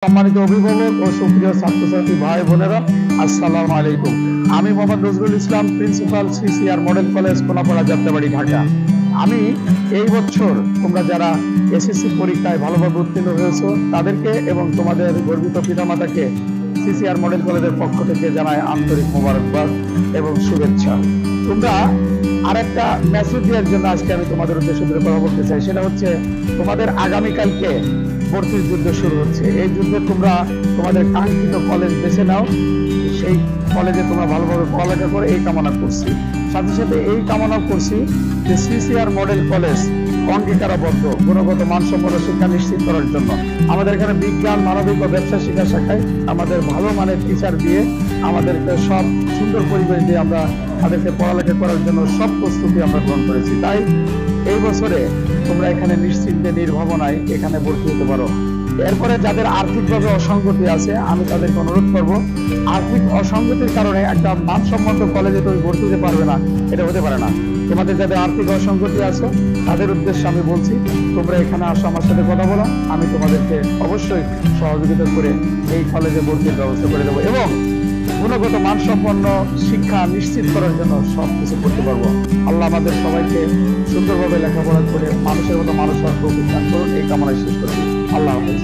সম্মানিত অভিভাবক ও সুপ্রিয় ছাত্রছাত্রী ভাই বোনেরা, আসসালামু আলাইকুম। আমি Mohammad Nazrul Islam, principal CCR model college, Konapara, Jatrabari, Dhaka. আমি এই বছর তোমরা যারা এসএসসি পরীক্ষায় ভালোভাবে উত্তীর্ণ হয়েছো তাদেরকে এবং তোমাদের গর্বিত পিতামাতাকে সিসিআর মডেল কলেজের পক্ষ থেকে জানাই আন্তরিক মোবারকবাদ এবং শুভেচ্ছা। তোমরা আরেকটা মেসেজ দেওয়ার জন্য আজকে আমি তোমাদের উদ্দেশ্যে কথা বলতে চাই। সেটা হচ্ছে, তোমাদের আগামীকালকে ভর্তির যুদ্ধ শুরু হচ্ছে। এই যুদ্ধে তোমরা তোমাদের কাঙ্ক্ষিত কলেজ বেছে নাও, সেই কলেজে তোমরা ভালোভাবে পড়ালেখা করে এই কামনা করছি। সাথে সাথে এই কামনা করছি যে সিসিআর মডেল কলেজ অঙ্গীকারবদ্ধ গুণগত মানসম্পন্ন শিক্ষা নিশ্চিত করার জন্য আমাদের এখানে বিজ্ঞান, মানবিক ও ব্যবসা শিক্ষা শাখায় আমাদের ভালো মানের টিচার দিয়ে আমাদেরকে সব সুন্দর পরিবেশ দিয়ে আমরা তাদেরকে পড়ালেখা করার জন্য সব প্রস্তুতি আমরা গ্রহণ করেছি। তাই এই বছরে তোমরা এখানে নিশ্চিন্তে নির্ভাবনায় এখানে ভর্তি হতে পারো। এরপরে যাদের আর্থিকভাবে অসঙ্গতি আছে, আমি তাদেরকে অনুরোধ করব, আর্থিক অসঙ্গতির কারণে একটা মানসম্মত কলেজে তুমি ভর্তি হতে পারবে না, এটা হতে পারে না। তোমাদের যাদের আর্থিক অসঙ্গতি আছে তাদের উদ্দেশ্যে আমি বলছি, তোমরা এখানে আসো, আমার সাথে কথা বলো, আমি তোমাদেরকে অবশ্যই সহযোগিতা করে এই কলেজে ভর্তির ব্যবস্থা করে দেবো এবং গুণগত মানসম্পন্ন শিক্ষা নিশ্চিত করার জন্য সবকিছু করতে পারবো। আল্লাহ আমাদের সবাইকে সুন্দরভাবে লেখাপড়া করে মানুষের মতো মানুষ হওয়ার তৌফিক দান করুন, এই কামনায় শেষ করছি। আল্লাহ হাফেজ।